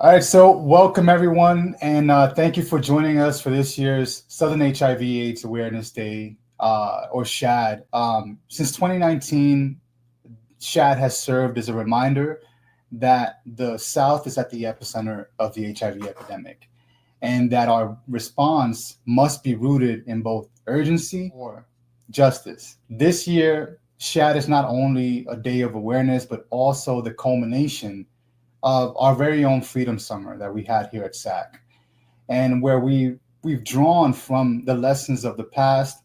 All right, so welcome everyone, and thank you for joining us for this year's Southern HIV/AIDS Awareness Day, or SHAAD. Since 2019, SHAAD has served as a reminder that the South is at the epicenter of the HIV epidemic, and that our response must be rooted in both urgency or justice. This year, SHAAD is not only a day of awareness, but also the culmination of our very own Freedom Summer that we had here at SAC, and where we've drawn from the lessons of the past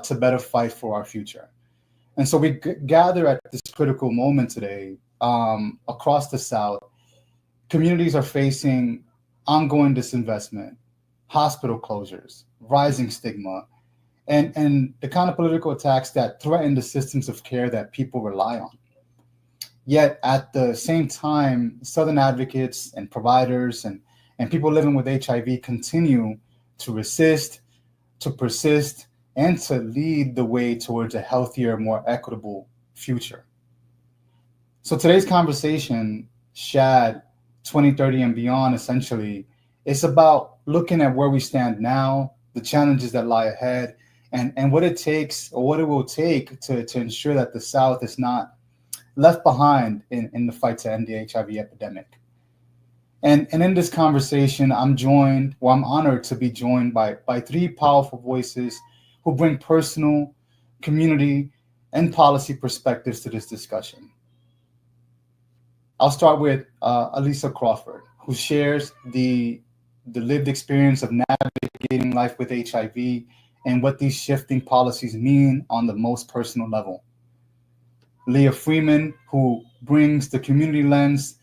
to better fight for our future. And so we gather at this critical moment today across the South. Communities are facing ongoing disinvestment, hospital closures, rising stigma, and the kind of political attacks that threaten the systems of care that people rely on. Yet at the same time, Southern advocates and providers and people living with HIV continue to resist, to persist, and to lead the way towards a healthier, more equitable future. So today's conversation, SHAAD 2030 and beyond, essentially, it's about looking at where we stand now, the challenges that lie ahead, and what it takes or what it will take to ensure that the South is not left behind in the fight to end the HIV epidemic. And in this conversation, I'm honored to be joined by three powerful voices who bring personal, community, and policy perspectives to this discussion. I'll start with Alisa Crawford, who shares the lived experience of navigating life with HIV and what these shifting policies mean on the most personal level. Leah Freeman, who brings the community lens,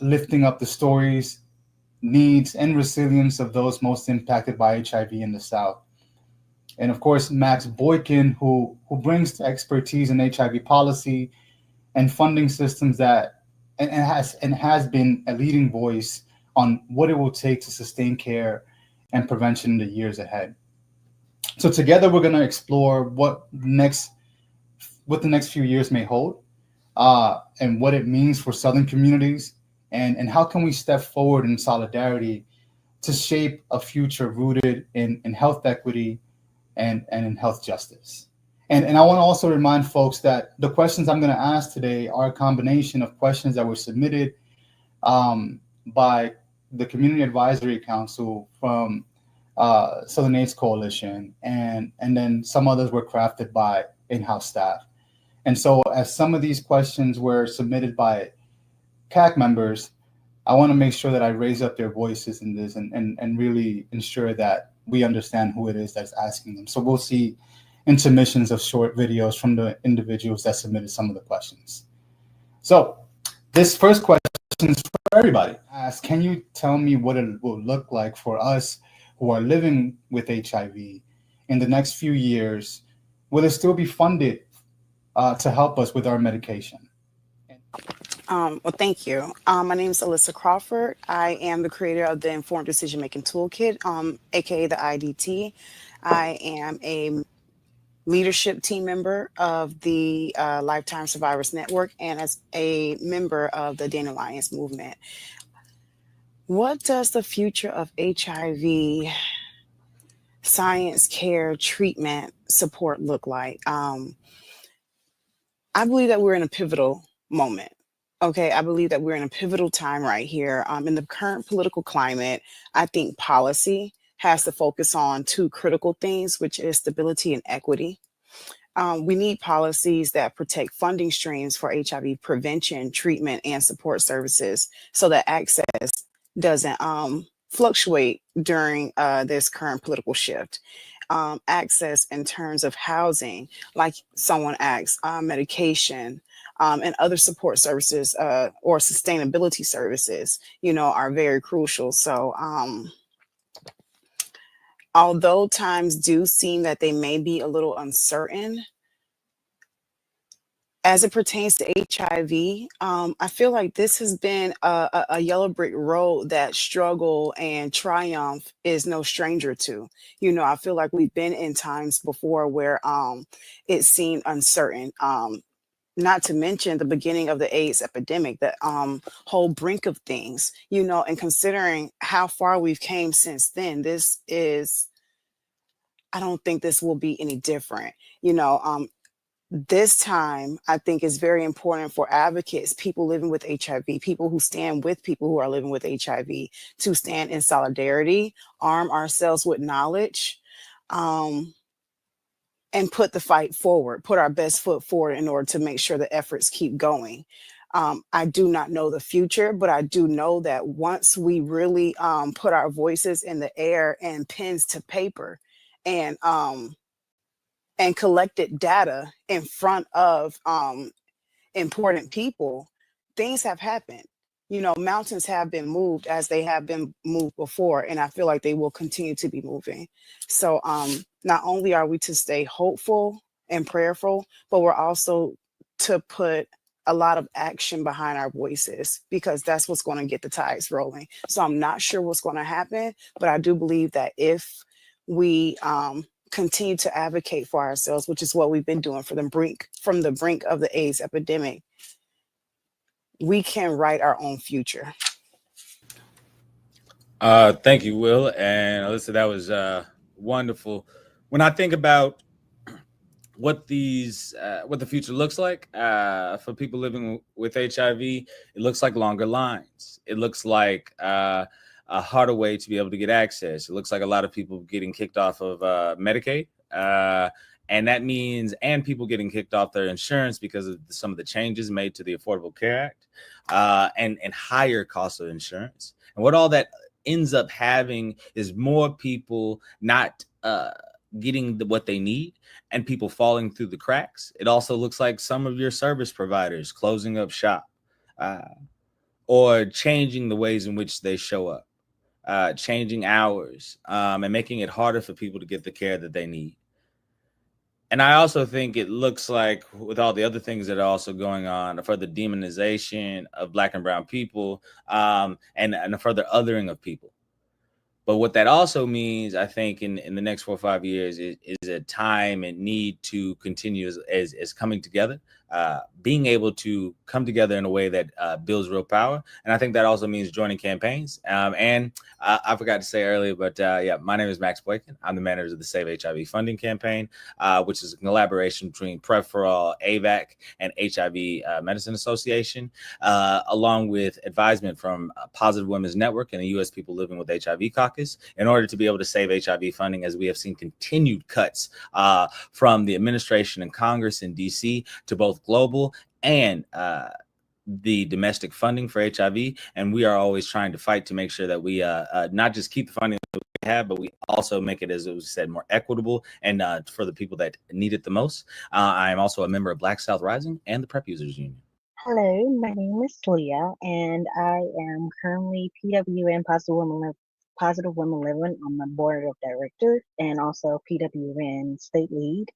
lifting up the stories, needs, and resilience of those most impacted by HIV in the South. And of course, Max Boykin, who brings the expertise in HIV policy and funding systems and has been a leading voice on what it will take to sustain care and prevention in the years ahead. So together, we're going to explore what the next few years may hold, and what it means for Southern communities, and how can we step forward in solidarity to shape a future rooted in health equity and in health justice. And I want to also remind folks that the questions I'm going to ask today are a combination of questions that were submitted by the Community Advisory Council from Southern AIDS Coalition, and then some others were crafted by in-house staff. And so as some of these questions were submitted by CAC members, I want to make sure that I raise up their voices in this and really ensure that we understand who it is that's asking them. So we'll see intermissions of short videos from the individuals that submitted some of the questions. So this first question is for everybody. Ask, can you tell me what it will look like for us who are living with HIV in the next few years? Will it still be funded to help us with our medication? Well, thank you. My name is Alyssa Crawford. I am the creator of the Informed Decision Making Toolkit, aka the IDT. I am a leadership team member of the Lifetime Survivors Network and as a member of the Daniel Alliance movement. What does the future of HIV science, care, treatment, support look like? I believe that we're in a pivotal moment. Okay, I believe that we're in a pivotal time right here. In the current political climate, I think policy has to focus on two critical things, which is stability and equity. We need policies that protect funding streams for HIV prevention, treatment, and support services so that access doesn't fluctuate during this current political shift. Access in terms of housing, like someone asked, medication, and other support services or sustainability services, are very crucial. So, although times do seem that they may be a little uncertain as it pertains to HIV, I feel like this has been a yellow brick road that struggle and triumph is no stranger to. I feel like we've been in times before where it seemed uncertain. not to mention the beginning of the AIDS epidemic, the whole brink of things, and considering how far we've came since then, I don't think this will be any different. This time, I think is very important for advocates, people living with HIV, people who stand with people who are living with HIV, to stand in solidarity, arm ourselves with knowledge, um, and put the fight forward, put our best foot forward in order to make sure the efforts keep going. I do not know the future, but I do know that once we really put our voices in the air and pens to paper, and collected data in front of important people, things have happened. Mountains have been moved as they have been moved before, and I feel like they will continue to be moving. So, not only are we to stay hopeful and prayerful, but we're also to put a lot of action behind our voices, because that's what's going to get the tides rolling. So, I'm not sure what's going to happen, but I do believe that if we continue to advocate for ourselves, which is what we've been doing from the brink of the AIDS epidemic, we can write our own future. Thank you, Will and Alyssa. That was wonderful. When I think about what the future looks like for people living with HIV, it looks like longer lines. It looks like a harder way to be able to get access. It looks like a lot of people getting kicked off of Medicaid. And that means, and people getting kicked off their insurance because of some of the changes made to the Affordable Care Act, and higher costs of insurance. And what all that ends up having is more people not getting what they need, and people falling through the cracks. It also looks like some of your service providers closing up shop, uh, or changing the ways in which they show up, changing hours, and making it harder for people to get the care that they need. And I also think it looks like, with all the other things that are also going on, for the demonization of Black and brown people, and a further othering of people. But what that also means, I think, in the next 4 or 5 years is a time and need to continue as coming together, being able to come together in a way that builds real power. And I think that also means joining campaigns. And I forgot to say earlier, but yeah, my name is Max Boykin. I'm the manager of the Save HIV funding campaign, which is a collaboration between Prep for All, AVAC, and HIV Medicine Association, along with advisement from Positive Women's Network and the U.S. People Living with HIV Caucus, in order to be able to save HIV funding, as we have seen continued cuts from the administration and Congress in D.C. to both global and the domestic funding for HIV. And we are always trying to fight to make sure that we not just keep the funding that we have, but we also make it, as it was said, more equitable and for the people that need it the most. I am also a member of Black South Rising and the Prep Users Union. Hello, my name is Leah, and I am currently PWN Positive Women Living. I'm the board of directors and also PWN state lead.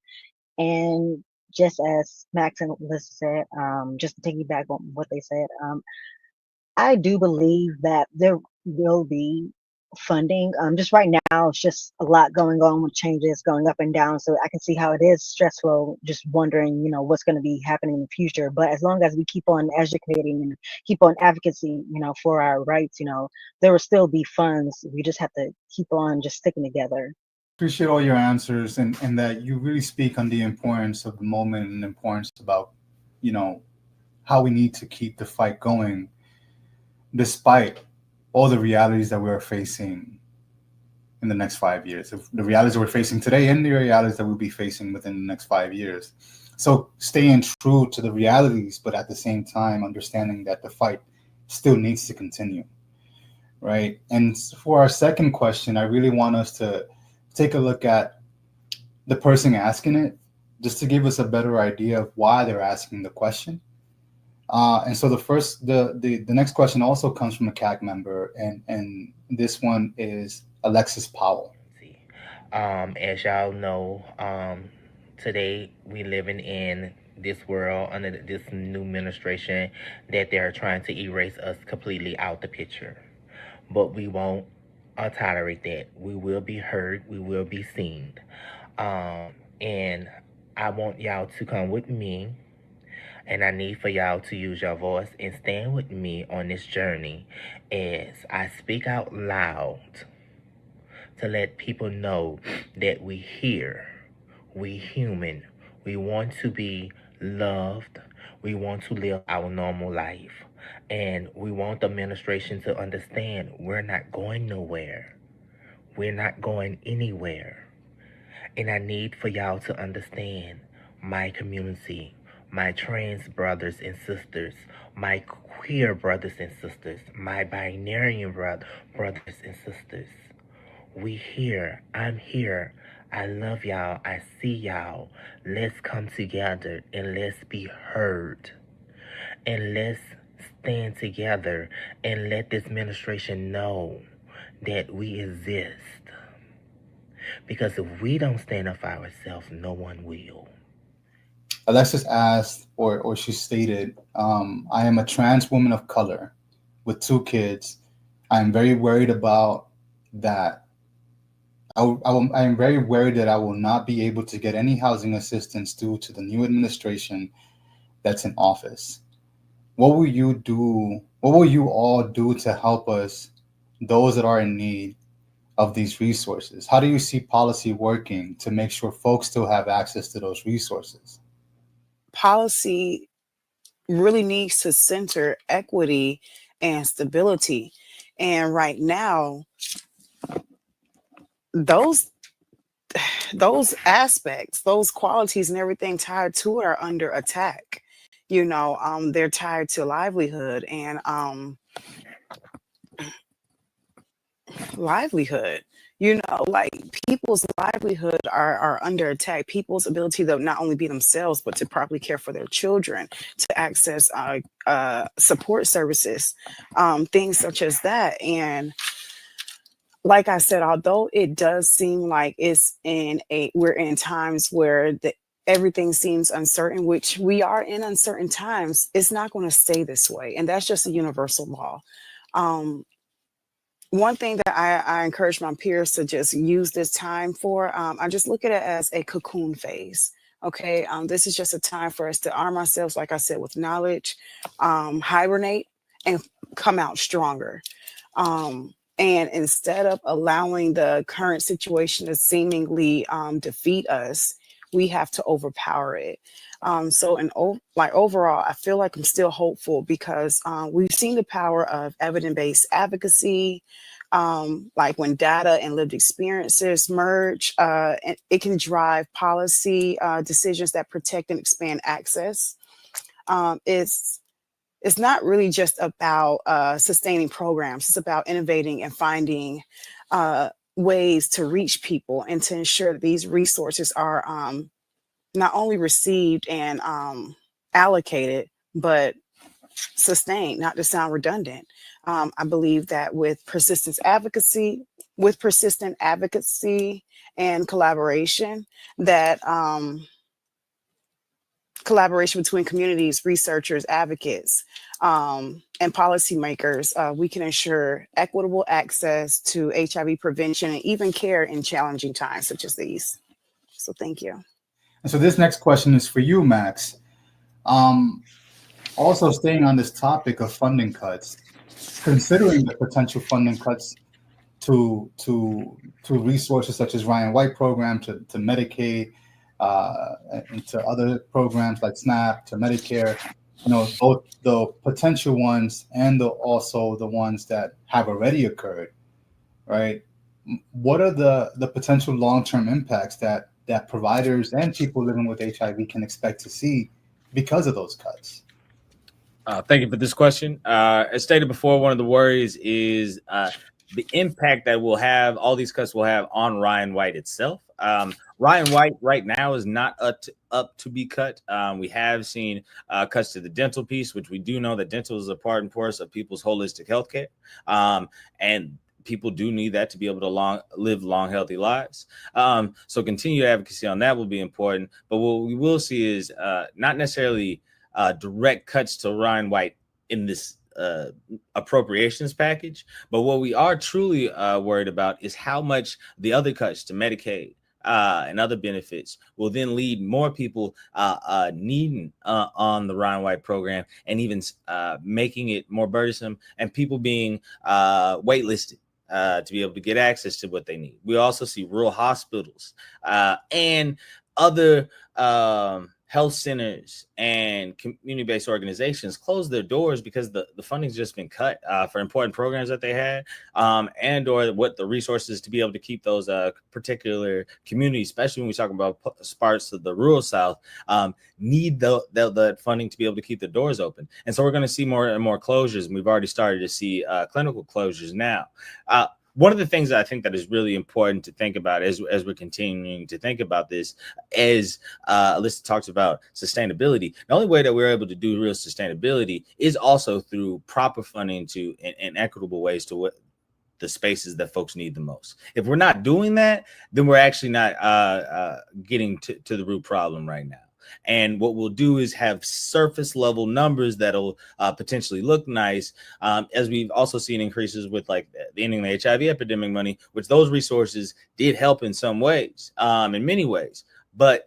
And just as Max and Alyssa said, just to piggyback on what they said, I do believe that there will be funding. Just right now, it's just a lot going on with changes going up and down. So I can see how it is stressful, just wondering, what's going to be happening in the future. But as long as we keep on educating and keep on advocacy, for our rights, there will still be funds. We just have to keep on just sticking together. Appreciate all your answers, and that you really speak on the importance of the moment and the importance about, how we need to keep the fight going despite all the realities that we're facing in the next 5 years, the realities that we're facing today and the realities that we'll be facing within the next 5 years. So staying true to the realities, but at the same time, understanding that the fight still needs to continue, right? And for our second question, I really want us to take a look at the person asking it, just to give us a better idea of why they're asking the question. And so the next question also comes from a CAC member, and this one is Alexis Powell. As y'all know, today we living in this world under this new administration that they're trying to erase us completely out the picture. But we won't tolerate that. We will be heard. We will be seen. And I want y'all to come with me And I need for y'all to use your voice and stand with me on this journey as I speak out loud to let people know that we here, we human, we want to be loved, we want to live our normal life, and we want the administration to understand we're not going nowhere. We're not going anywhere. And I need for y'all to understand my community, my trans brothers and sisters, my queer brothers and sisters, my binary brothers and sisters. We here. I'm here. I love y'all. I see y'all. Let's come together and let's be heard. And let's stand together and let this administration know that we exist. Because if we don't stand up for ourselves, no one will. Alexis asked, or she stated, I am a trans woman of color with 2 kids. I am very worried about that. I am very worried that I will not be able to get any housing assistance due to the new administration that's in office. What will you do? What will you all do to help us, those that are in need of these resources? How do you see policy working to make sure folks still have access to those resources? Policy really needs to center equity and stability. And right now, those aspects, those qualities and everything tied to it are under attack. They're tied to livelihood and livelihood. Like people's livelihood are under attack. People's ability to not only be themselves, but to properly care for their children, to access support services, things such as that. And like I said, although it does seem like we're in times where everything seems uncertain, which we are in uncertain times, it's not going to stay this way. And that's just a universal law. One thing that I encourage my peers to just use this time for, I just look at it as a cocoon phase. Okay, this is just a time for us to arm ourselves, like I said, with knowledge, hibernate, and come out stronger. And instead of allowing the current situation to seemingly defeat us, we have to overpower it. Overall, I feel like I'm still hopeful because we've seen the power of evidence-based advocacy. Like when data and lived experiences merge, and it can drive policy decisions that protect and expand access. It's not really just about sustaining programs. It's about innovating and finding ways to reach people and to ensure that these resources are not only received and allocated, but sustained, not to sound redundant. I believe that with persistent advocacy and collaboration, that collaboration between communities, researchers, advocates, and policymakers, we can ensure equitable access to HIV prevention and even care in challenging times such as these. So thank you. And so this next question is for you, Max. Also staying on this topic of funding cuts, considering the potential funding cuts to resources such as Ryan White program, to Medicaid, and to other programs like SNAP, to Medicare, both the potential ones and also the ones that have already occurred, right? What are the potential long-term impacts that providers and people living with HIV can expect to see because of those cuts? Thank you for this question. As stated before, one of the worries is the impact that all these cuts will have on Ryan White itself. Ryan White right now is not up to be cut. We have seen cuts to the dental piece, which we do know that dental is a part and parcel of people's holistic healthcare. And people do need that to be able to live long, healthy lives. So continued advocacy on that will be important. But what we will see is not necessarily direct cuts to Ryan White in this appropriations package. But what we are truly worried about is how much the other cuts to Medicaid, and other benefits will then lead more people needing on the Ryan White program, and even making it more burdensome, and people being waitlisted to be able to get access to what they need. We also see rural hospitals and other health centers and community-based organizations close their doors because the funding's just been cut for important programs that they had, and or what the resources to be able to keep those particular communities, especially when we talk about parts of the rural South, need the funding to be able to keep the doors open. And so we're going to see more and more closures. And we've already started to see clinical closures now. One of the things that I think that is really important to think about as we're continuing to think about this is Alyssa talks about sustainability. The only way that we're able to do real sustainability is also through proper funding to in equitable ways to what the spaces that folks need the most. If we're not doing that, then we're actually not getting to the root problem right now. And what we'll do is have surface level numbers that'll potentially look nice, as we've also seen increases with like the ending the HIV epidemic money, which those resources did help in some ways, in many ways. But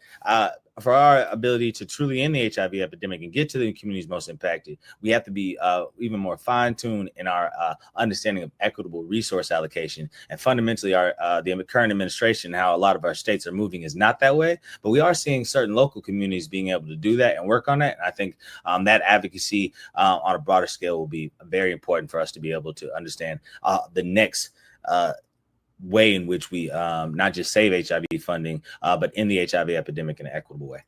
for our ability to truly end the HIV epidemic and get to the communities most impacted, we have to be even more fine-tuned in our understanding of equitable resource allocation. And fundamentally, the current administration, how a lot of our states are moving, is not that way. But we are seeing certain local communities being able to do that and work on that. And I think that advocacy on a broader scale will be very important for us to be able to understand the next way in which we not just save HIV funding, but end the HIV epidemic in an equitable way.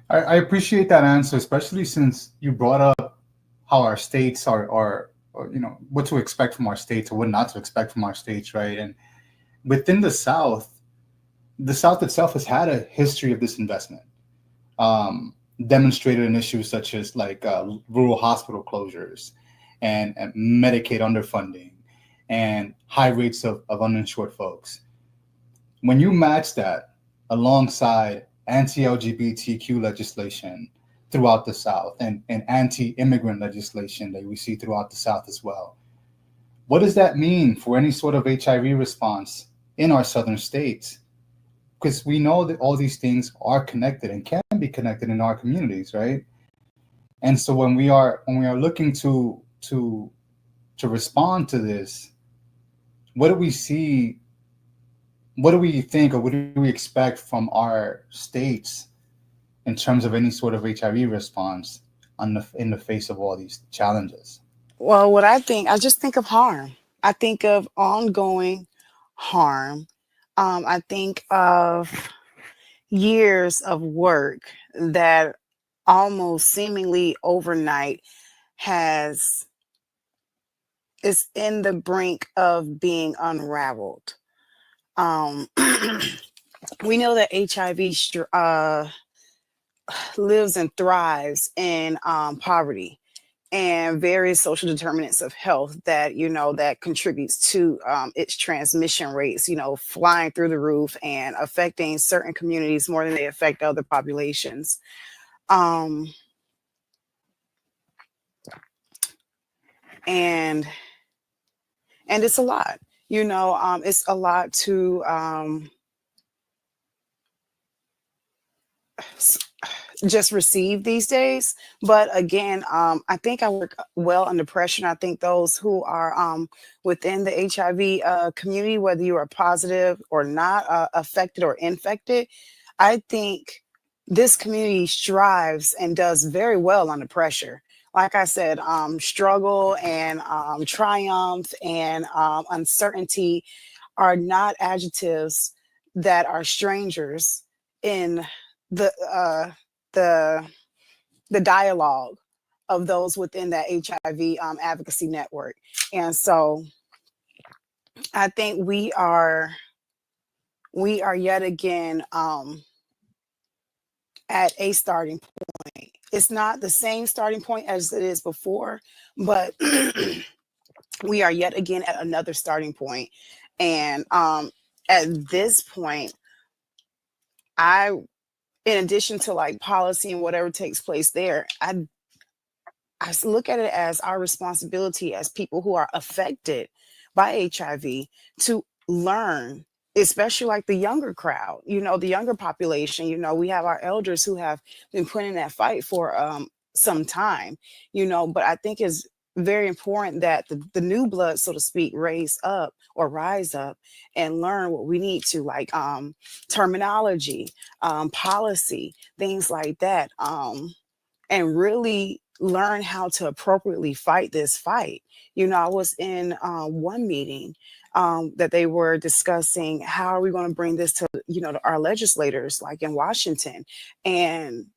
I appreciate that answer, especially since you brought up how our states are you know, what to expect from our states or what not to expect from our states, right? And within the South itself has had a history of disinvestment, demonstrated in issues such as like rural hospital closures and Medicaid underfunding and high rates of uninsured folks. When you match that alongside anti-LGBTQ legislation throughout the South and anti-immigrant legislation that we see throughout the South as well, what does that mean for any sort of HIV response in our southern states? Because we know that all these things are connected and can be connected in our communities, right? And so when we are looking to respond to this, what do we see? What do we think, or what do we expect from our states in terms of any sort of HIV response in the face of all these challenges? Well, what I just think of harm. I think of ongoing harm. I think of years of work that almost seemingly overnight is in the brink of being unraveled. We know that HIV lives and thrives in poverty and various social determinants of health that, you know, that contributes to its transmission rates, you know, flying through the roof and affecting certain communities more than they affect other populations. And it's a lot, you know, it's a lot to just receive these days. But again, I think I work well under pressure. And I think those who are within the HIV community, whether you are positive or not affected or infected, I think this community strives and does very well under pressure. Like I said, struggle and triumph and uncertainty are not adjectives that are strangers in the dialogue of those within that HIV advocacy network. And so I think we are yet again at a starting point. It's not the same starting point as it is before, but we are yet again at another starting point. And at this point, in addition to like policy and whatever takes place there, I look at it as our responsibility as people who are affected by HIV to learn especially like the younger crowd, the younger population. We have our elders who have been putting that fight for some time, but I think it's very important that the new blood, so to speak, rise up and learn what we need to, like terminology, policy, things like that, and really learn how to appropriately fight this fight. I was in one meeting that they were discussing how are we going to bring this to our legislators, like in Washington. And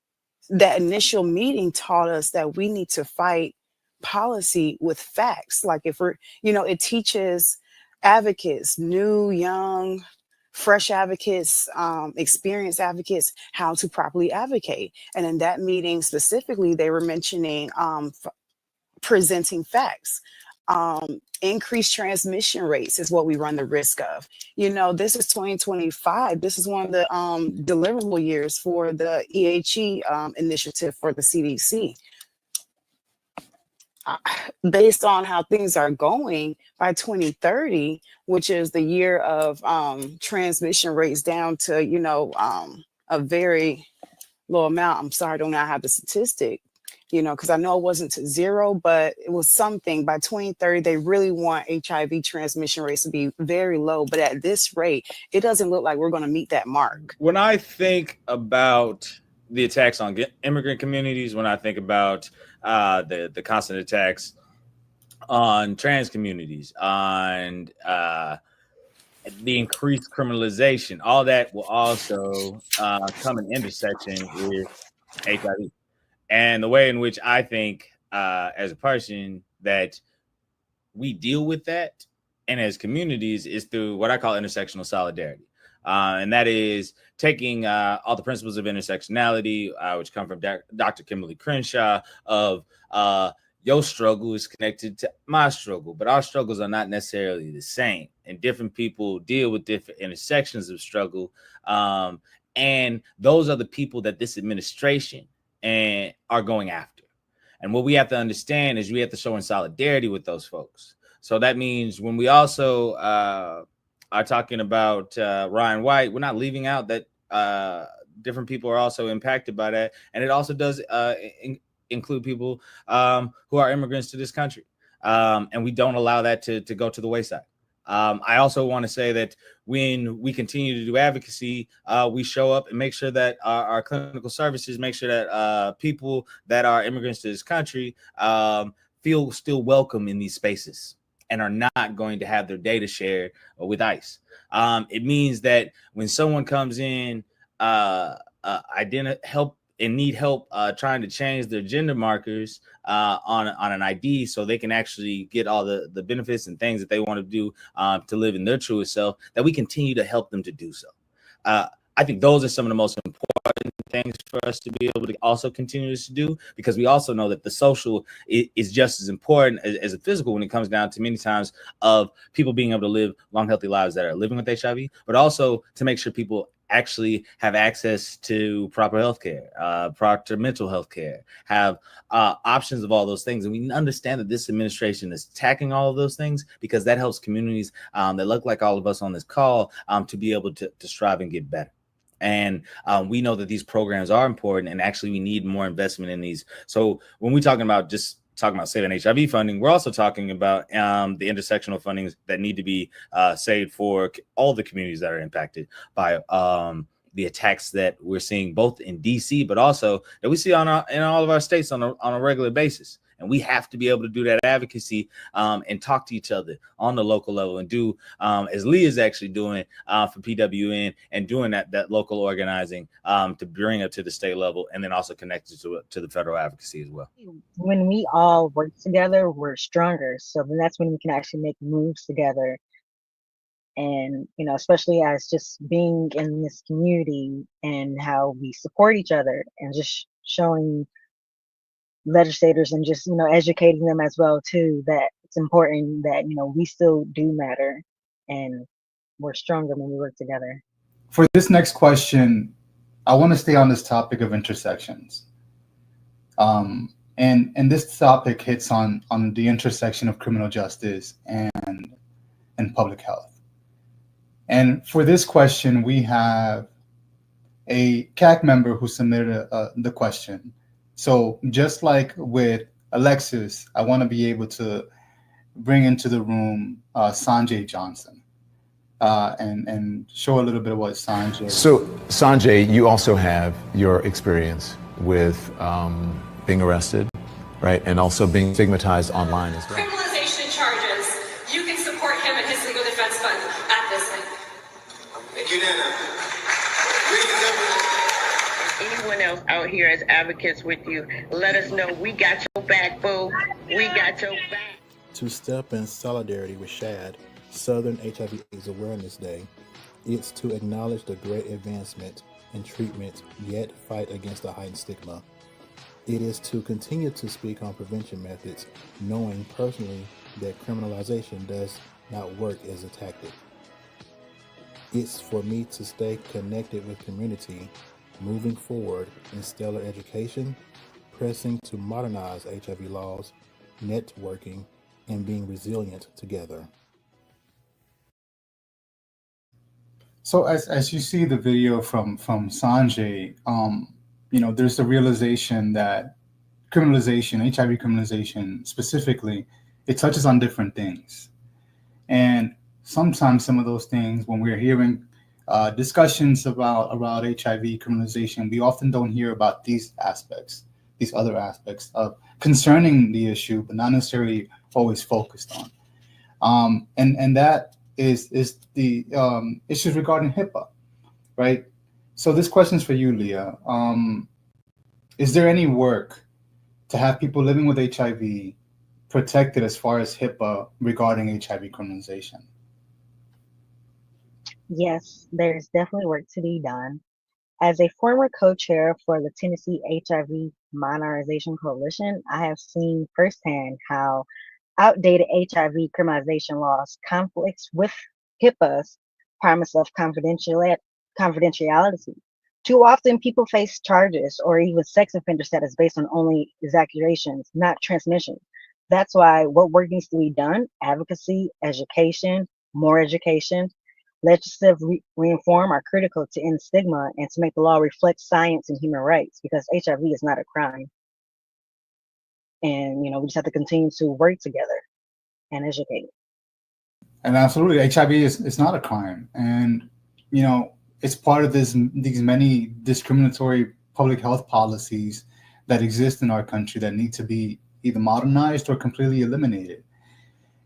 that initial meeting taught us that we need to fight policy with facts. Like if it teaches advocates, new, young, fresh advocates, experienced advocates, how to properly advocate. And in that meeting specifically, they were mentioning presenting facts. Increased transmission rates is what we run the risk of. This is 2025. This is one of the deliverable years for the EHE initiative for the CDC. Based on how things are going, by 2030, which is the year of transmission rates down to, a very low amount. I'm sorry, I do not have the statistic, because I know it wasn't to zero, but it was something. By 2030, they really want HIV transmission rates to be very low. But at this rate, it doesn't look like we're going to meet that mark. When I think about the attacks on immigrant communities, when I think about the constant attacks on trans communities, on the increased criminalization, all that will also come in intersection with HIV. And the way in which I think as a person that we deal with that and as communities is through what I call intersectional solidarity. And that is taking all the principles of intersectionality, which come from Dr. Kimberly Crenshaw, of your struggle is connected to my struggle, but our struggles are not necessarily the same. And different people deal with different intersections of struggle. And those are the people that this administration and are going after. And what we have to understand is we have to show in solidarity with those folks. So that means when we also are talking about Ryan White, we're not leaving out that different people are also impacted by that. And it also does include people who are immigrants to this country. And we don't allow that to go to the wayside. I also want to say that when we continue to do advocacy, we show up and make sure that our clinical services, make sure that people that are immigrants to this country feel still welcome in these spaces and are not going to have their data shared with ICE. It means that when someone comes in, need help trying to change their gender markers on an ID so they can actually get all the benefits and things that they want to do to live in their truest self, that we continue to help them to do so. I think those are some of the most important things for us to be able to also continue to do, because we also know that the social is just as important as the physical when it comes down to many times of people being able to live long, healthy lives that are living with HIV, but also to make sure people actually have access to proper healthcare, proper mental health care, have options of all those things. And we understand that this administration is attacking all of those things because that helps communities that look like all of us on this call to be able to strive and get better. And we know that these programs are important, and actually we need more investment in these. So when we're talking about saving HIV funding, we're also talking about the intersectional fundings that need to be saved for all the communities that are impacted by the attacks that we're seeing both in DC, but also that we see in all of our states on a regular basis. And we have to be able to do that advocacy and talk to each other on the local level and do as Lee is actually doing for PWN and doing that local organizing to bring it to the state level, and then also connect it to the federal advocacy as well. When we all work together, we're stronger. So then that's when we can actually make moves together. And, especially as just being in this community and how we support each other and just showing legislators and just, educating them as well too, that it's important that, we still do matter and we're stronger when we work together. For this next question, I want to stay on this topic of intersections. And this topic hits on the intersection of criminal justice and public health. And for this question, we have a CAC member who submitted the question. So just like with Alexis, I want to be able to bring into the room Sanjay Johnson and show a little bit of what Sanjay. So Sanjay, you also have your experience with being arrested, right? And also being stigmatized online as well. Criminalization charges. You can support him and his legal defense fund at this link. Thank you, Nana. Anyone else out here as advocates with you, let us know. We got your back, boo. We got your back. To step in solidarity with SHAAD, Southern HIV/AIDS Awareness Day, it's to acknowledge the great advancement in treatment, yet fight against the heightened stigma. It is to continue to speak on prevention methods, knowing personally that criminalization does not work as a tactic. It's for me to stay connected with community, moving forward in stellar education, pressing to modernize HIV laws, networking, and being resilient together. So as you see the video from Sanjay, there's a realization that criminalization, HIV criminalization specifically, it touches on different things. And sometimes some of those things, when we're hearing discussions about HIV criminalization, we often don't hear about these other aspects of concerning the issue, but not necessarily always focused on. And that is the issues regarding HIPAA, right? So this question is for you, Leah. Is there any work to have people living with HIV protected as far as HIPAA regarding HIV criminalization? Yes, there's definitely work to be done. As a former co-chair for the Tennessee HIV Modernization Coalition, I have seen firsthand how outdated HIV criminalization laws conflicts with HIPAA's promise of confidentiality. Too often, people face charges or even sex offender status based on only exaggerations, not transmission. That's why what work needs to be done: advocacy, education, more education, legislative reform are critical to end stigma and to make the law reflect science and human rights, because HIV is not a crime. And, we just have to continue to work together and educate. And absolutely, HIV is not a crime. And, it's part of these many discriminatory public health policies that exist in our country that need to be either modernized or completely eliminated.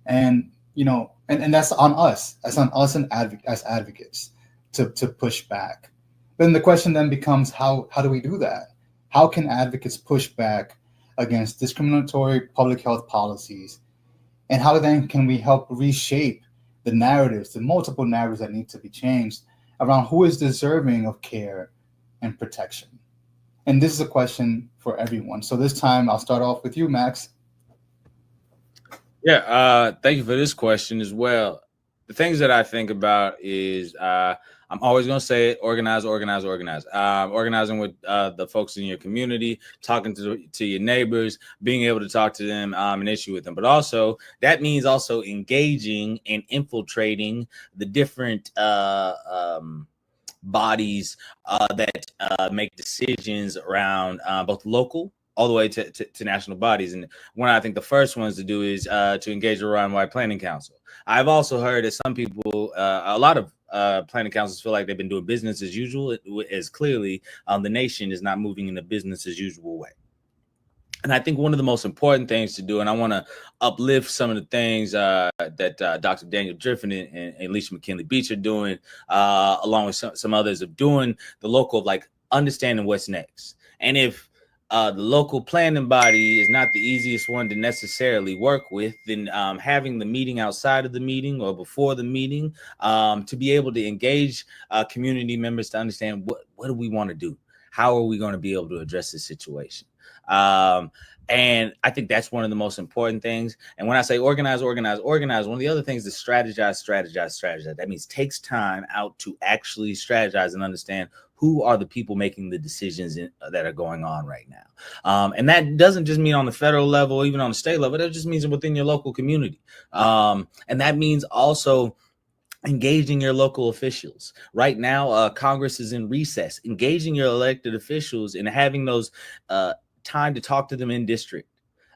And, and that's on us. That's on us as advocates to push back. Then the question then becomes, how do we do that? How can advocates push back against discriminatory public health policies? And how then can we help reshape the narratives, the multiple narratives that need to be changed around who is deserving of care and protection? And this is a question for everyone. So this time I'll start off with you, Max. Yeah, thank you for this question as well. The things that I think about is I'm always going to say it: organize. Organizing with the folks in your community, talking to your neighbors, being able to talk to them, an issue with them. But also that means also engaging and infiltrating the different bodies that make decisions around both local all the way to national bodies. And one I think the first ones to do is to engage the Ryan-wide Planning Council. I've also heard that some people, a lot of planning councils feel like they've been doing business as usual, as clearly the nation is not moving in a business as usual way. And I think one of the most important things to do, and I want to uplift some of the things that Dr. Daniel Driffin and Alicia McKinley Beach are doing, along with some others, of doing the local, of like understanding what's next. And if the local planning body is not the easiest one to necessarily work with, then having the meeting outside of the meeting or before the meeting to be able to engage community members to understand what do we want to do? How are we going to be able to address this situation? And I think that's one of the most important things. And when I say organize, one of the other things is strategize. That means takes time out to actually strategize and understand who are the people making the decisions that are going on right now. And that doesn't just mean on the federal level, even on the state level. That just means within your local community. And that means also engaging your local officials. Right now, Congress is in recess. Engaging your elected officials and having those time to talk to them in district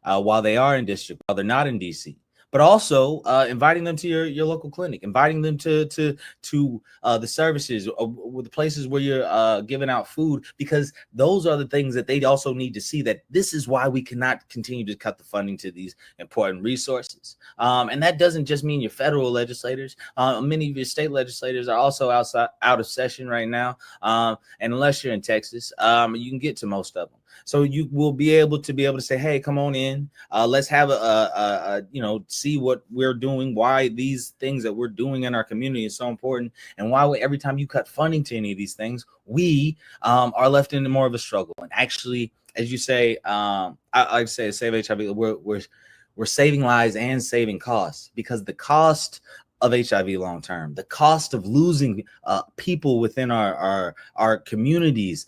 while they are in district, while they're not in DC. But also inviting them to your local clinic, inviting them to the services, with the places where you're giving out food, because those are the things that they also need to see, that this is why we cannot continue to cut the funding to these important resources. And that doesn't just mean your federal legislators. Many of your state legislators are also out of session right now. And unless you're in Texas, you can get to most of them. So you will be able to say, hey, come on in. Let's have see what we're doing, why these things that we're doing in our community is so important, and why every time you cut funding to any of these things, we are left in more of a struggle. And actually, as you say, I say save HIV, we're saving lives and saving costs, because the cost of HIV long term, the cost of losing people within our communities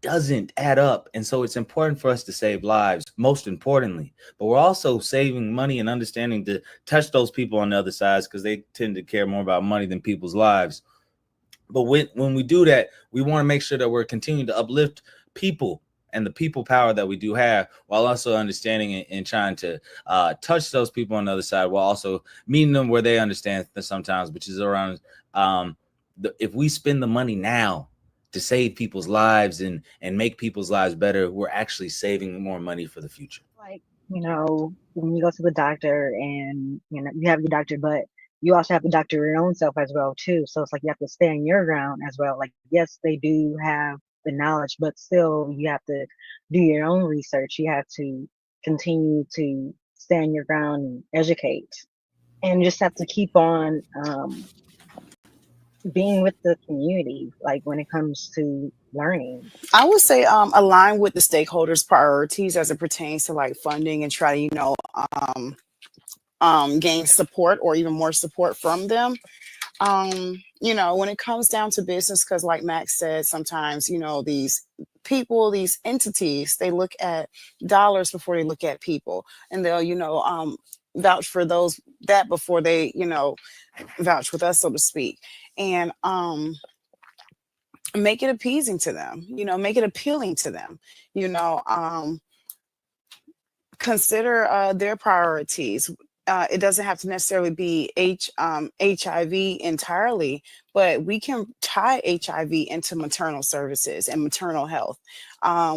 doesn't add up. And so it's important for us to save lives, most importantly, but we're also saving money and understanding to touch those people on the other sides, because they tend to care more about money than people's lives. But when we do that, we want to make sure that we're continuing to uplift people and the people power that we do have, while also understanding and trying to touch those people on the other side, while also meeting them where they understand that sometimes, which is around if we spend the money now to save people's lives and make people's lives better, we're actually saving more money for the future. Like, when you go to the doctor and, you have your doctor, but you also have to doctor your own self as well, too. So it's like you have to stand your ground as well. Like, yes, they do have the knowledge, but still you have to do your own research. You have to continue to stand your ground and educate, and just have to keep on being with the community, like when it comes to learning. I would say align with the stakeholders' priorities as it pertains to like funding, and try to gain support or even more support from them. When it comes down to business, because like Max said, sometimes these people, these entities, they look at dollars before they look at people, and they'll vouch for those that before they vouch with us, so to speak. And make it appeasing to them, make it appealing to them, consider their priorities. It doesn't have to necessarily be HIV entirely, but we can tie HIV into maternal services and maternal health.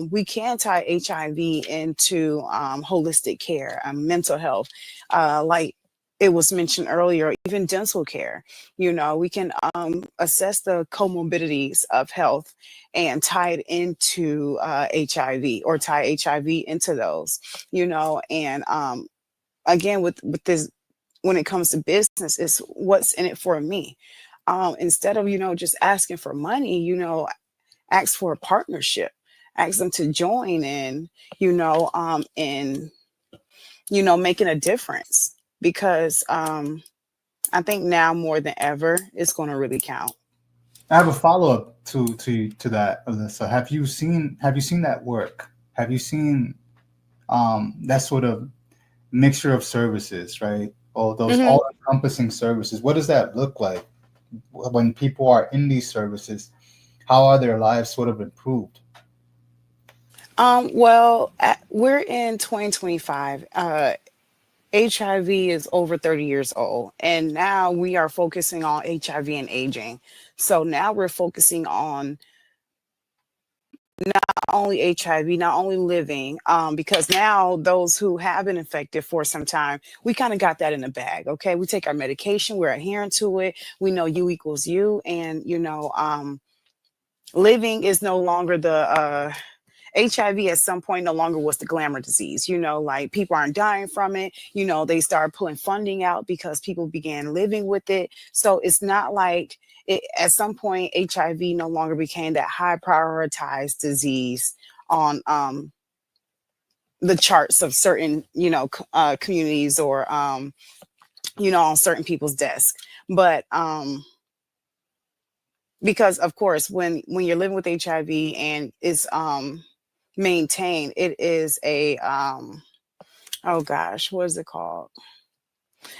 We can tie HIV into holistic care, mental health, like it was mentioned earlier, even dental care. We can assess the comorbidities of health and tie it into HIV, or tie HIV into those, and again, with this, when it comes to business, it's what's in it for me. Instead of, just asking for money, ask for a partnership, ask them to join in, in, making a difference, because I think now more than ever, it's going to really count. I have a follow-up to that, Alyssa. Have you seen that work? Have you seen that sort of mixture of services, right? All those all-encompassing services. What does that look like when people are in these services? How are their lives sort of improved? Well, we're in 2025. HIV is over 30 years old, and now we are focusing on HIV and aging. So now we're focusing on not only HIV, not only living, because now those who have been infected for some time, we kind of got that in the bag. Okay, we take our medication, we're adherent to it. We know U equals U, and living is no longer the HIV at some point no longer was the glamour disease. Like people aren't dying from it. They started pulling funding out because people began living with it. So it's not like at some point HIV no longer became that high prioritized disease on the charts of certain communities, or on certain people's desks. But because of course when you're living with HIV and it's maintained, it is a oh gosh, what is it called?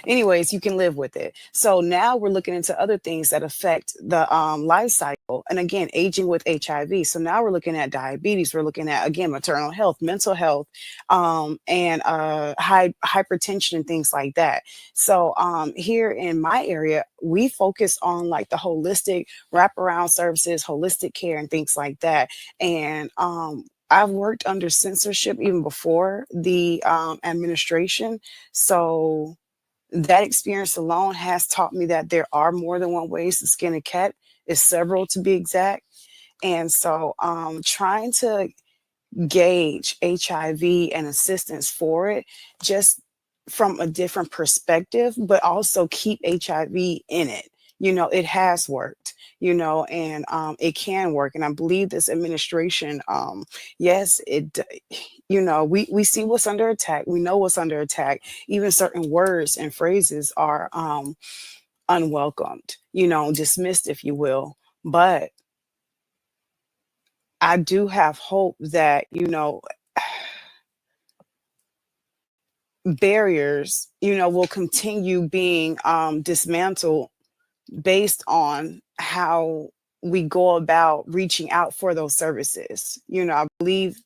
anyways, you can live with it. So now we're looking into other things that affect the life cycle. And again, aging with HIV. So now we're looking at diabetes. We're looking at, again, maternal health, mental health, and hypertension and things like that. So here in my area, we focus on like the holistic wraparound services, holistic care, and things like that. And I've worked under censorship even before the administration. So that experience alone has taught me that there are more than one ways to skin a cat. It's several to be exact. And so trying to gauge HIV and assistance for it just from a different perspective, but also keep HIV in it. You know, it has worked, you know, and it can work. And I believe this administration, yes, you know, we see what's under attack. We know what's under attack. Even certain words and phrases are unwelcomed, you know, dismissed, if you will. But I do have hope that, you know, barriers, you know, will continue being dismantled based on how we go about reaching out for those services. You know, I believe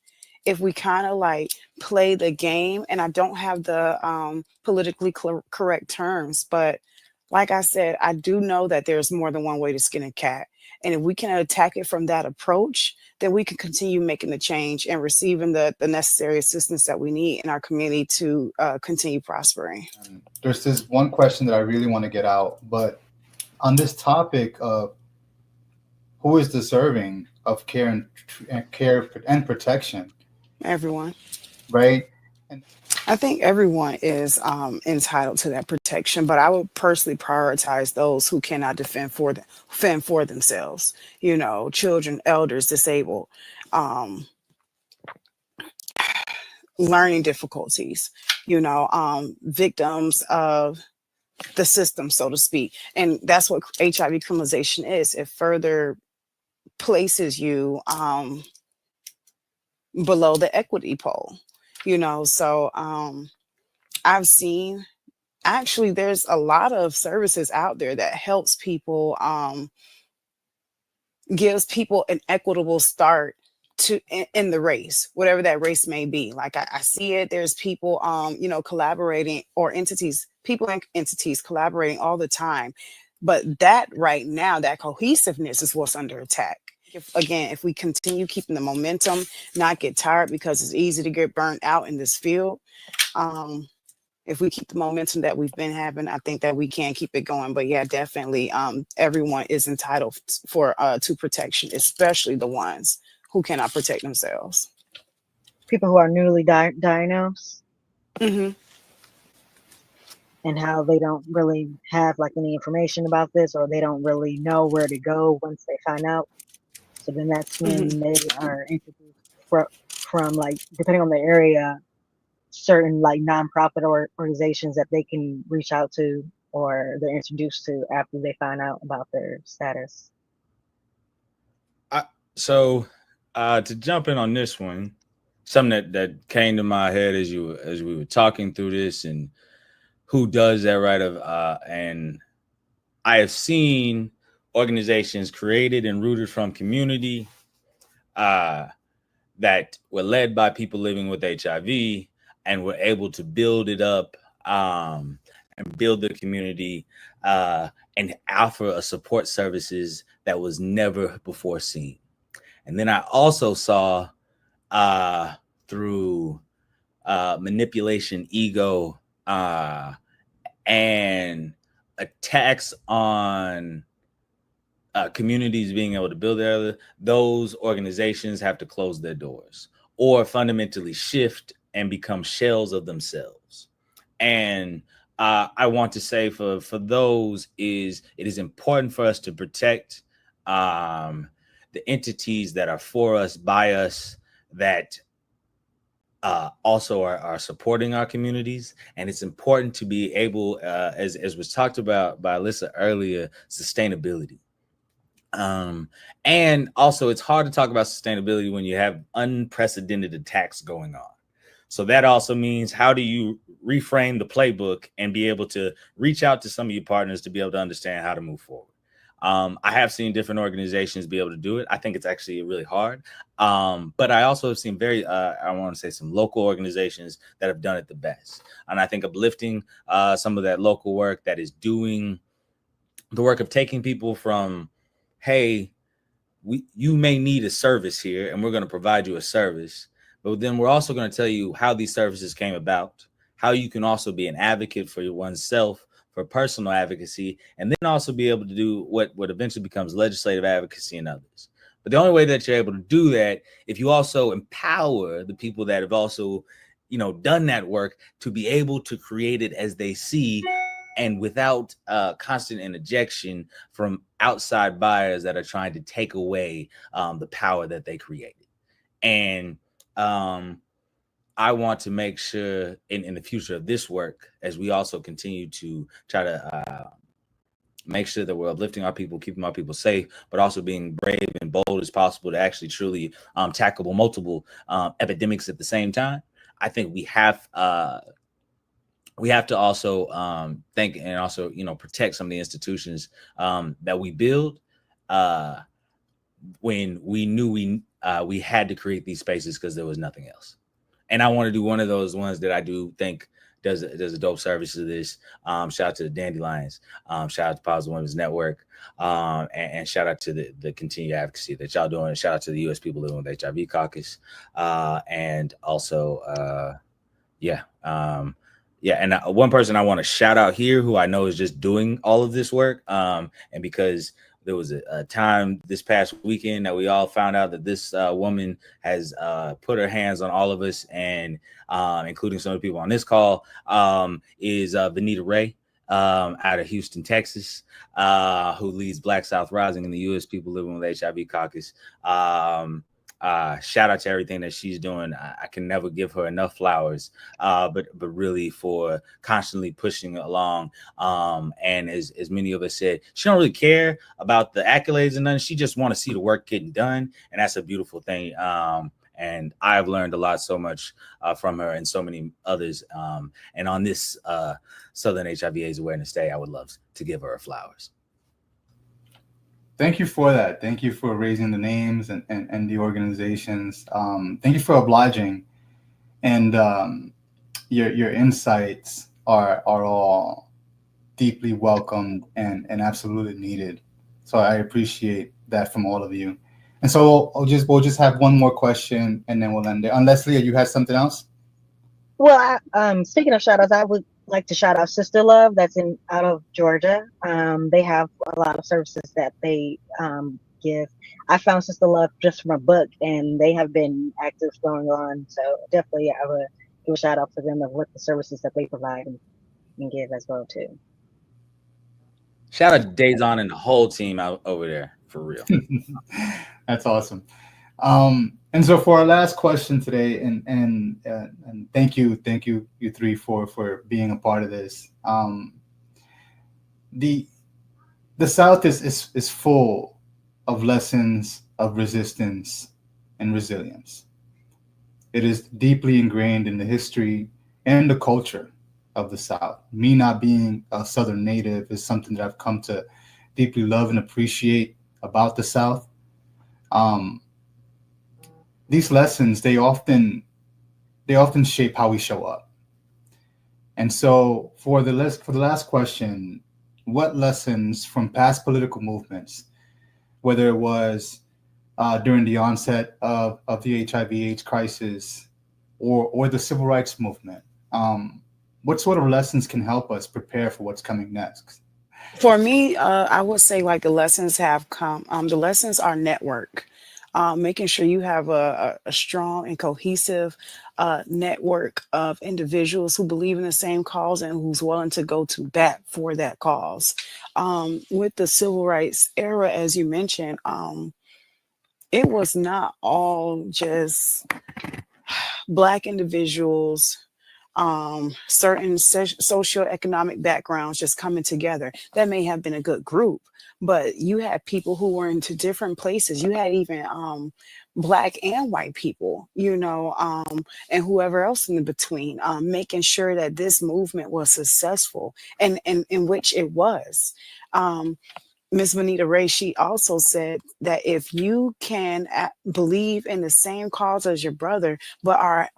if we kind of like play the game, and I don't have the politically correct terms, but like I said, I do know that there's more than one way to skin a cat. And if we can attack it from that approach, then we can continue making the change and receiving the necessary assistance that we need in our community to continue prospering. There's this one question that I really want to get out, but on this topic of who is deserving of care and protection, Everyone. right? And I think everyone is entitled to that protection, but I would personally prioritize those who cannot fend for themselves. You know, children, elders, disabled, learning difficulties. You know, victims of the system, so to speak. And that's what HIV criminalization is. It further places you below the equity pole. You know, so I've seen actually there's a lot of services out there that helps people, gives people an equitable start to in the race, whatever that race may be. Like I see it, there's people you know, collaborating, or people and entities collaborating all the time. But that right now, that cohesiveness is what's under attack. If we continue keeping the momentum, not get tired, because it's easy to get burnt out in this field. If we keep the momentum that we've been having, I think that we can keep it going. But yeah, definitely, everyone is entitled to protection, especially the ones who cannot protect themselves. People who are newly diagnosed. Mm-hmm. And how they don't really have like any information about this, or they don't really know where to go once they find out. So then that's when they are introduced from like, depending on the area, certain like nonprofit organizations that they can reach out to, or they're introduced to after they find out about their status. So to jump in on this one, something that came to my head as we were talking through this, and who does that, right? And I have seen organizations created and rooted from community that were led by people living with HIV, and were able to build it up and build the community and offer a support services that was never before seen. And then I also saw through manipulation, ego, and attacks on communities being able to build together, those organizations have to close their doors or fundamentally shift and become shells of themselves. And I want to say for those it is important for us to protect the entities that are for us, by us, that also are supporting our communities. And it's important to be able, as was talked about by Alyssa earlier, sustainability. And also, it's hard to talk about sustainability when you have unprecedented attacks going on. So that also means, how do you reframe the playbook and be able to reach out to some of your partners to be able to understand how to move forward? I have seen different organizations be able to do it. I think it's actually really hard. But I also have seen I want to say, some local organizations that have done it the best. And I think uplifting some of that local work that is doing the work of taking people from, hey, you may need a service here and we're going to provide you a service, but then we're also going to tell you how these services came about, how you can also be an advocate for oneself, for personal advocacy, and then also be able to do what eventually becomes legislative advocacy in others. But the only way that you're able to do that, if you also empower the people that have also, done that work, to be able to create it as they see, and without constant interjection from outside buyers that are trying to take away the power that they created. And I want to make sure in the future of this work, as we also continue to try to make sure that we're uplifting our people, keeping our people safe, but also being brave and bold as possible to actually truly tackle multiple epidemics at the same time. I think we have to also think and also, protect some of the institutions that we build when we knew we had to create these spaces because there was nothing else. And I want to do one of those ones that I do think does a dope service to this. Shout out to the Dandelions. Shout out to Positive Women's Network. And shout out to the continued advocacy that y'all doing. Shout out to the U.S. People Living with HIV Caucus. And also, and one person I want to shout out here, who I know is just doing all of this work. And because there was a time this past weekend that we all found out that this woman has put her hands on all of us, and including some of the people on this call, is Vanita Ray out of Houston, Texas, who leads Black South Rising in the U.S. People Living with HIV Caucus. Shout out to everything that she's doing. I can never give her enough flowers, but really for constantly pushing along. And as many of us said, she don't really care about the accolades and nothing. She just want to see the work getting done, and that's a beautiful thing. And I've learned a lot, so much from her and so many others. And on this Southern HIV/AIDS Awareness Day, I would love to give her flowers. Thank you for that. Thank you for raising the names and the organizations. Thank you for obliging. And your insights are all deeply welcomed and absolutely needed. So I appreciate that from all of you. And so we'll just have one more question and then we'll end it. Unless, Leah, you had something else? Well, speaking of shout outs, I would like to shout out Sister Love, that's out of Georgia. They have a lot of services that they give. I found Sister Love just from a book, and they have been active going on. So definitely I would give a shout out to them of what the services that they provide and give as well too. Shout out to Dazon and the whole team out over there, for real. That's awesome. And so for our last question today, and thank you you three for being a part of this. The South is full of lessons of resistance and resilience. It is deeply ingrained in the history and the culture of the South. Me not being a Southern native is something that I've come to deeply love and appreciate about the South. These lessons, they often shape how we show up. And so for the last question, what lessons from past political movements, whether it was during the onset of the HIV/AIDS crisis or the civil rights movement, what sort of lessons can help us prepare for what's coming next? For me, I would say like the lessons have come. The lessons are network. Making sure you have a strong and cohesive network of individuals who believe in the same cause and who's willing to go to bat for that cause. With the civil rights era, as you mentioned, it was not all just Black individuals certain socioeconomic backgrounds just coming together. That may have been a good group, but you had people who were into different places. You had even black and white people, and whoever else in between, making sure that this movement was successful, and in which it was. Miss Bonita Ray, she also said that if you can believe in the same cause as your brother, but are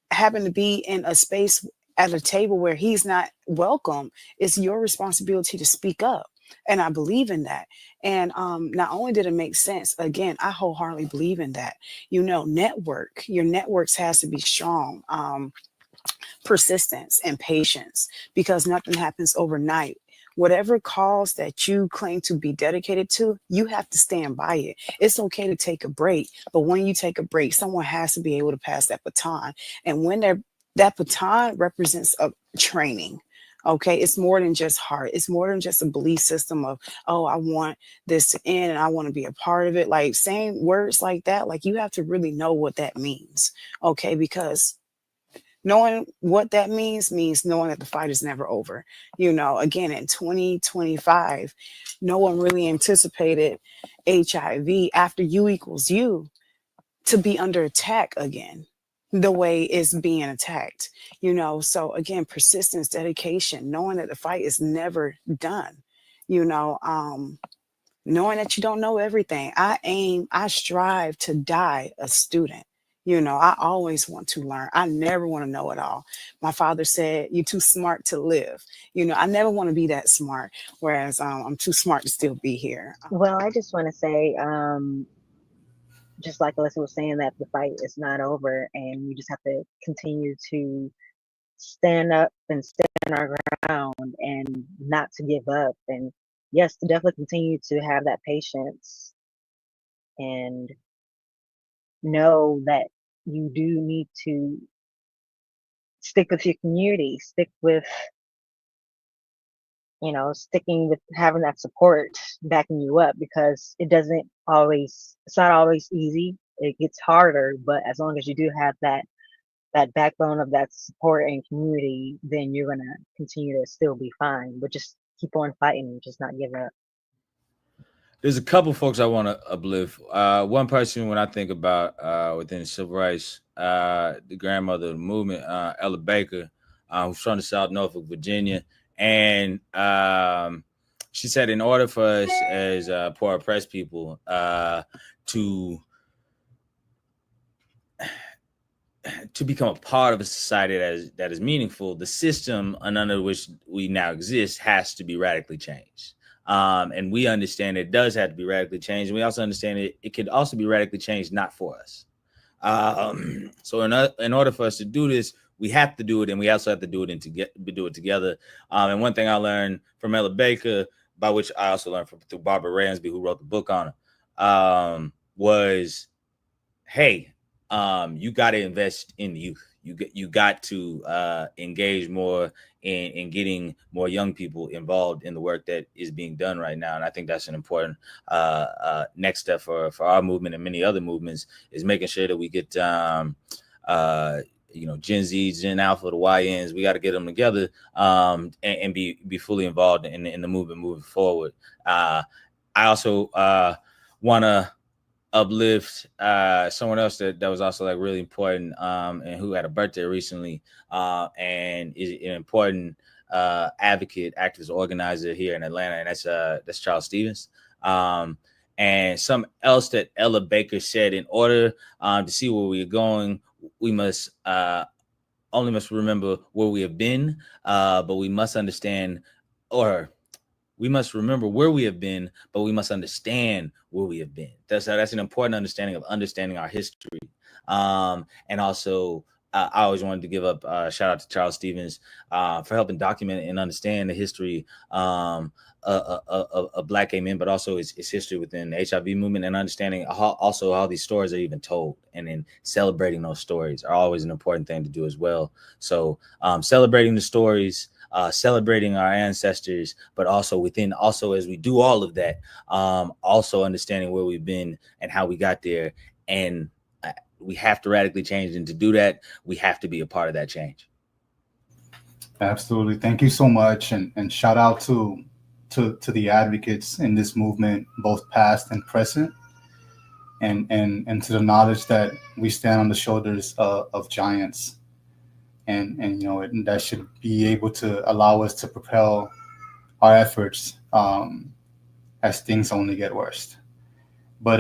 happen to be in a space at a table where he's not welcome, it's your responsibility to speak up. And I believe in that. And not only did it make sense, again, I wholeheartedly believe in that. Your networks has to be strong. Persistence and patience, because nothing happens overnight. Whatever cause that you claim to be dedicated to, you have to stand by it. It's okay to take a break, but when you take a break, someone has to be able to pass that baton. And when that baton represents a training, okay, it's more than just heart. It's more than just a belief system of, oh, I want this to end and I want to be a part of it. Like saying words like that, like you have to really know what that means, okay, because knowing what that means knowing that the fight is never over. Again, in 2025, no one really anticipated HIV after U equals U to be under attack again, the way it's being attacked. So again, persistence, dedication, knowing that the fight is never done. Knowing that you don't know everything. I strive to die a student. I always want to learn. I never want to know it all. My father said, "You're too smart to live." I never want to be that smart, whereas I'm too smart to still be here. Well, I just want to say, just like Alyssa was saying, that the fight is not over, and you just have to continue to stand up and stand our ground and not to give up. And yes, to definitely continue to have that patience and know that you do need to stick with your community, sticking with having that support backing you up, because it's not always easy. It gets harder, but as long as you do have that backbone of that support and community, then you're going to continue to still be fine, but just keep on fighting, just not give up. There's a couple folks I want to uplift. One person, when I think about within civil rights, the grandmother of the movement, Ella Baker, who's from the South Norfolk, Virginia. And she said, in order for us as poor oppressed people to become a part of a society that is meaningful, the system under which we now exist has to be radically changed. And we understand it does have to be radically changed. And we also understand it could also be radically changed not for us. So in order for us to do this, we have to do it, and we also have to do it together. And one thing I learned from Ella Baker, by which I also learned through Barbara Ransby, who wrote the book on her, was, hey, you got to invest in the youth. You got to engage more in getting more young people involved in the work that is being done right now. And I think that's an important next step for our movement and many other movements, is making sure that we get Gen Z, Gen Alpha, the YNs. We got to get them together and be fully involved in the movement moving forward. I also want to uplift someone else that was also like really important and who had a birthday recently and is an important advocate, activist, organizer here in Atlanta, and that's Charles Stevens. And something else that Ella Baker said: in order to see where we're going, we must only remember where we have been, but we must understand, or we must remember where we have been, but we must understand where we have been. That's an important understanding of understanding our history. And also, I always wanted to give up a shout out to Charles Stevens for helping document and understand the history of Black gay men, but also its history within the HIV movement, and understanding how these stories are even told, and then celebrating those stories are always an important thing to do as well. So celebrating the stories, celebrating our ancestors, but also as we do all of that, also understanding where we've been and how we got there. And we have to radically change. And to do that, we have to be a part of that change. Absolutely. Thank you so much. And shout out to the advocates in this movement, both past and present, and to the knowledge that we stand on the shoulders of giants. And that should be able to allow us to propel our efforts as things only get worse. But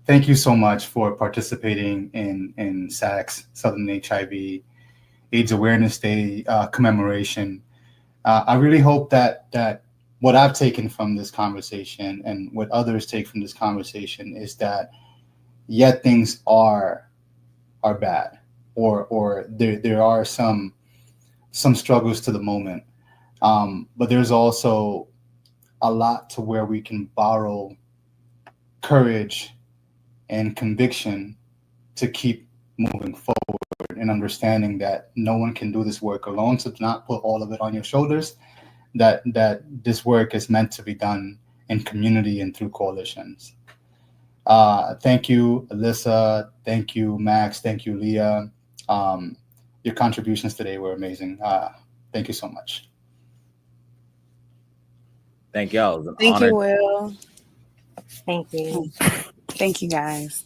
thank you so much for participating in SAC's Southern HIV AIDS Awareness Day commemoration. I really hope that what I've taken from this conversation and what others take from this conversation is that yet things are bad, or there are some struggles to the moment, but there's also a lot to where we can borrow courage and conviction to keep moving forward, and understanding that no one can do this work alone. So do not put all of it on your shoulders. That this work is meant to be done in community and through coalitions. Thank you, Alyssa. Thank you, Max. Thank you, Leah. Your contributions today were amazing. Thank you so much. Thank y'all. It was an Thank honor. you, Will. Thank you. Thank you, guys.